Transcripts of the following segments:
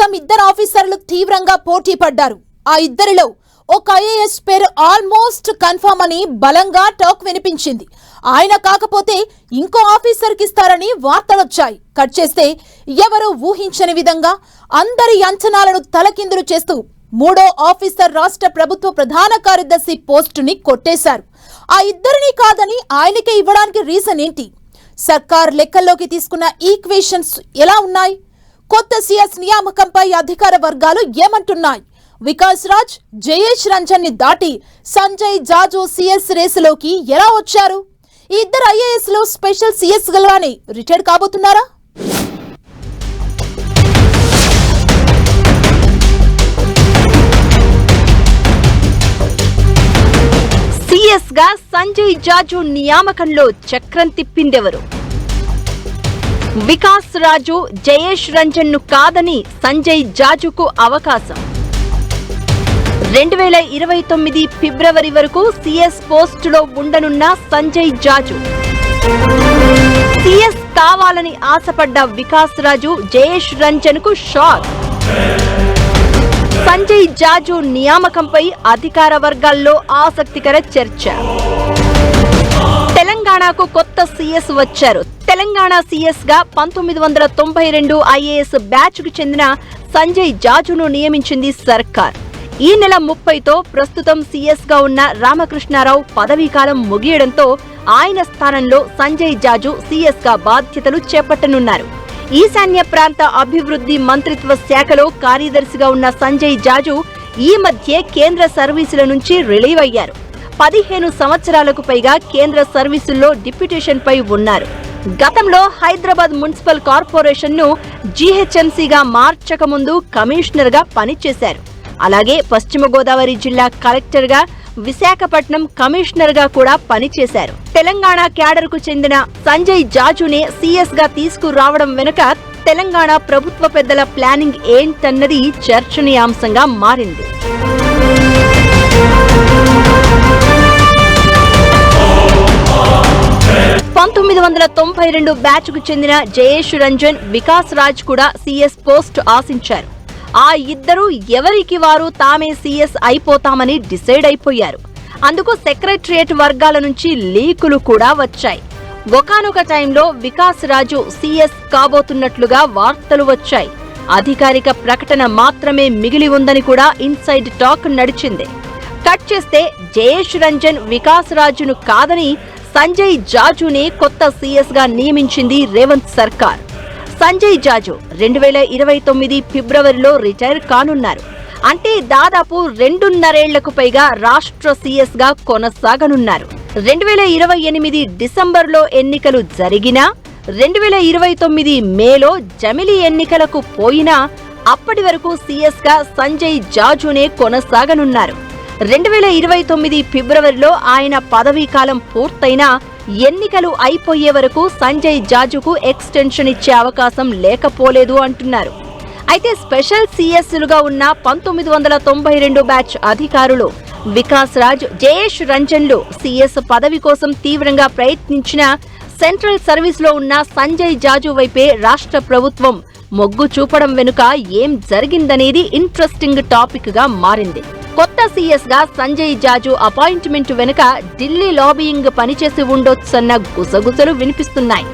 కోసం ఇద్దరు ఆఫీసర్లు తీవ్రంగా పోటీ పడ్డారు. ఆ ఇద్దరిలో ఒక ఐఏఎస్ పేరు ఆల్మోస్ట్ కన్ఫర్మ్ అని బలంగా టాక్ వినిపించింది. ఆయన కాకపోతే ఇంకో ఆఫీసర్కి ఇస్తారని వార్తలొచ్చాయి. కట్ చేస్తే ఎవరు ఊహించని విధంగా అందరి అంచనాలను తలకిందులు చేస్తూ మూడో ఆఫీసర్ రాష్ట్ర ప్రభుత్వ ప్రధాన కార్యదర్శి పోస్టుని కొట్టేశారు. ఆ ఇద్దరిని కాదని ఆయనకే ఇవ్వడానికి రీజన్ ఏంటి? సర్కార్ లెక్కల్లోకి తీసుకున్న ఈక్వేషన్స్ ఎలా ఉన్నాయి? కొత్త సీఎస్ నియామకంపై అధికార వర్గాలు ఏమంటున్నాయి? వికాస్ రాజ్, జయేష్ రంజన్ ని దాటి సంజయ్ జాజు సీఎస్ రేసులోకి ఎలా వచ్చారు? ఈ ఇద్దరు ఐఏఎస్ లో స్పెషల్ సీఎస్ గలవానే రిటైర్ కాబోతున్నారా? సీఎస్ గా సంజయ్ జాజు నియామకంలో చక్రం తిప్పిందెవరు? వికాస్ రాజు, జయేష్ రంజన్ ను కాదని సంజయ్ జాజుకు అవకాశం. 2029 ఫిబ్రవరి వరకు సీఎస్ పోస్టులో ఉండనున్న సంజయ్ జాజు. సీఎస్ కావాలని ఆశపడ్డ వికాస్ రాజు, జయేష్ రంజన్ కు షాక్. సంజయ్ జాజు నియామకంపై అధికార వర్గాల్లో ఆసక్తికర చర్చ. తెలంగాణకు కొత్త సీఎస్ వచ్చారు. తెలంగాణ సీఎస్ గా 1992 ఐఏఎస్ బ్యాచ్ కు చెందిన సంజయ్ జాజును నియమించింది సర్కార్. ఈ నెల 30తో ప్రస్తుతం సీఎస్ గా ఉన్న రామకృష్ణారావు పదవీకాలం ముగియడంతో ఆయన స్థానంలో సంజయ్ జాజు సీఎస్ గా బాధ్యతలు చేపట్టనున్నారు. ఈశాన్య ప్రాంత అభివృద్ధి మంత్రిత్వ శాఖలో కార్యదర్శిగా ఉన్న సంజయ్ జాజు ఈ మధ్య కేంద్ర సర్వీసుల నుంచి రిలీవ్ అయ్యారు. 15 సంవత్సరాలకు పైగా కేంద్ర సర్వీసుల్లో డిప్యూటేషన్ పై ఉన్నారు. గతంలో హైదరాబాద్ మున్సిపల్ కార్పొరేషన్ ను జీహెచ్ఎంసీగా మార్చక ముందు కమిషనర్ గా పనిచేశారు. అలాగే పశ్చిమ గోదావరి జిల్లా కలెక్టర్ గా, విశాఖపట్నం కమిషనర్ గా కూడా పనిచేశారు. తెలంగాణ క్యాడర్ కు చెందిన సంజయ్ జాజునే సీఎస్ గా తీసుకురావడం వెనుక తెలంగాణ ప్రభుత్వ పెద్దల ప్లానింగ్ ఏంటన్నది చర్చనీయాంశంగా మారింది. (1992) బ్యాచ్ కు చెందిన జయేష్ రంజన్, వికాస్ రాజ్ కూడా సీఎస్ పోస్ట్ ఆశించారు. ఆ ఇద్దరు ఎవరికి వారు తామే సీఎస్ అయిపోతామని డిసైడ్ అయిపోయారు. అందుకు సెక్రటరియట్ వర్గాల నుంచి లీకులు కూడా వచ్చాయి. ఒకానొక టైంలో వికాస్ రాజు సీఎస్ కాబోతున్నట్లుగా వార్తలు వచ్చాయి. అధికారిక ప్రకటన మాత్రమే మిగిలి ఉందని కూడా ఇన్సైడ్ టాక్ నడిచింది. కట్ చేస్తే జయేష్ రంజన్, వికాస్ రాజును కాదని సంజయ్ జాజునే కొత్త సీఎస్ గా నియమించింది రేవంత్ సర్కార్. సంజయ్ జాజు 2029 ఫిబ్రవరిలో రిటైర్ కానున్నారు. అంటే దాదాపు 2.5 ఏళ్లకు పైగా రాష్ట్ర సీఎస్ గా కొనసాగనున్నారు. 2028 డిసెంబర్లో ఎన్నికలు జరిగినా, 2029 మేలో జమిలీ ఎన్నికలకు పోయినా అప్పటి వరకు సీఎస్ గా సంజయ్ జాజునే కొనసాగనున్నారు. 2029 ఫిబ్రవరిలో ఆయన పదవీకాలం పూర్తయినా ఎన్నికలు అయిపోయే వరకు సంజయ్ జాజుకు ఎక్స్టెన్షన్ ఇచ్చే అవకాశం లేకపోలేదు అంటున్నారు. అయితే స్పెషల్ సీఎస్లుగా ఉన్న 1992 బ్యాచ్ అధికారులు వికాస్ రాజ్, జయేష్ రంజన్లు సీఎస్ పదవి కోసం తీవ్రంగా ప్రయత్నించిన సెంట్రల్ సర్వీస్ లో ఉన్న సంజయ్ జాజు వైపే రాష్ట్ర ప్రభుత్వం మొగ్గు చూపడం వెనుక ఏం జరిగిందనేది ఇంట్రెస్టింగ్ టాపిక్ గా మారింది. కొత్త సీఎస్ గా సంజయ్ జాజు అపాయింట్మెంట్ వెనుక ఢిల్లీ లాబియింగ్ పనిచేసి ఉండొచ్చన్న గుసగుసలు వినిపిస్తున్నాయి.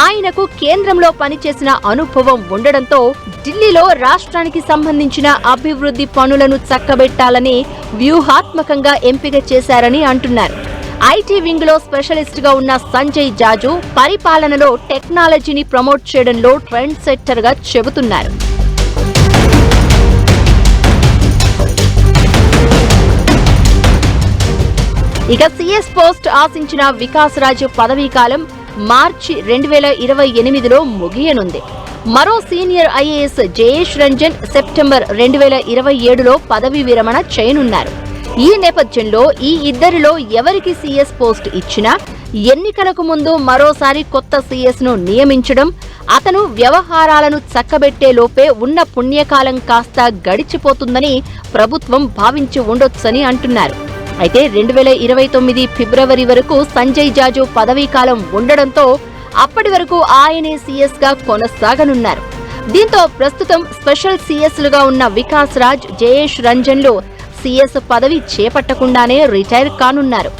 ఆయనకు కేంద్రంలో పనిచేసిన అనుభవం ఉండడంతో ఢిల్లీలో రాష్ట్రానికి సంబంధించిన అభివృద్ధి పనులను చక్కబెట్టాలని వ్యూహాత్మకంగా ఎంపిక చేశారని అంటున్నారు. ఐటీ వింగ్ లో స్పెషలిస్ట్ గా ఉన్న సంజయ్ జాజు పరిపాలనలో టెక్నాలజీని ప్రమోట్ చేయడంలో ట్రెండ్ సెట్టర్ గా చెబుతున్నారు. ఇక సీఎస్ పోస్ట్ ఆశించిన వికాస్ రాజు పదవీకాలం మార్చి 2028లో ముగియనుంది. మరో senior IAS Jayesh Ranjan September 2027లో పదవీ విరమణ చేయనున్నారు. ఈ నేపథ్యంలో ఈ ఇద్దరిలో ఎవరికి సీఎస్ పోస్ట్ ఇచ్చినా ఎన్నికలకు ముందు మరోసారి కొత్త సీఎస్ ను నియమించడం, అతను వ్యవహారాలను చక్కబెట్టే లోపే ఉన్న పుణ్యకాలం కాస్త గడిచిపోతుందని ప్రభుత్వం భావించి ఉండొచ్చని అంటున్నారు. అయితే 2029 ఫిబ్రవరి వరకు సంజయ్ జాజు పదవీకాలం ఉండడంతో అప్పటి వరకు ఆయనే సీఎస్ గా కొనసాగనున్నారు. దీంతో ప్రస్తుతం స్పెషల్ సీఎస్లుగా ఉన్న వికాస్ రాజ్, జయేష్ రంజన్లు సీఎస్ పదవి చేపట్టకుండానే రిటైర్ కానున్నారు.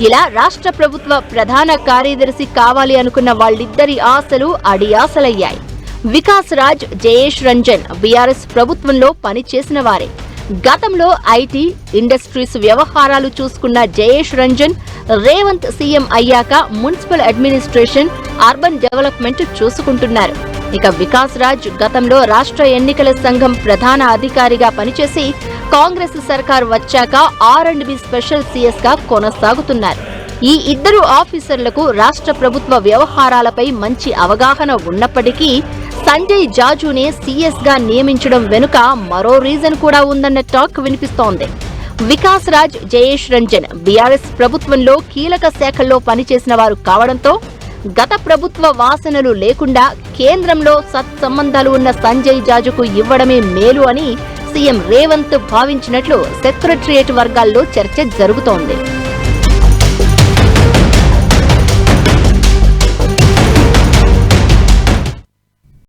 ఇలా రాష్ట్ర ప్రభుత్వ ప్రధాన కార్యదర్శి కావాలి అనుకున్న వాళ్ళిద్దరి ఆశలు అడియాసలయ్యాయి. వికాస్ రాజ్, జయేష్ రంజన్ బీఆర్ఎస్ ప్రభుత్వంలో పనిచేసిన వారే. గతంలో ఐటీ, ఇండస్ట్రీస్ వ్యవహారాలు చూసుకున్న జయేష్ రంజన్ రేవంత్ సీఎం అయ్యాక మున్సిపల్ అడ్మినిస్ట్రేషన్, అర్బన్ డెవలప్మెంట్ చూసుకుంటున్నారు. ఇక వికాస్ రాజ్ గతంలో రాష్ట్ర ఎన్నికల సంఘం ప్రధాన అధికారిగా పనిచేసి కాంగ్రెస్ సర్కార్ వచ్చాక R&B స్పెషల్ సీఎస్ గా కొనసాగుతున్నారు. ఈ ఇద్దరు ఆఫీసర్లకు రాష్ట్ర ప్రభుత్వ వ్యవహారాలపై మంచి అవగాహన ఉన్నప్పటికీ సంజయ్ జాజునే సీఎస్ గా నియమించడం వెనుక మరో రీజన్ కూడా ఉందన్న టాక్ వినిపిస్తోంది. వికాస్ రాజ్, జయేష్ రంజన్ బీఆర్ఎస్ ప్రభుత్వంలో కీలక శాఖల్లో పనిచేసిన వారు కావడంతో గత ప్రభుత్వ వాసనలు లేకుండా కేంద్రంలో సత్సంబంధాలు ఉన్న సంజయ్ జాజుకు ఇవ్వడమే మేలు అని సీఎం రేవంత్ భావించినట్లు సెక్రటరియట్ వర్గాల్లో చర్చ జరుగుతోంది.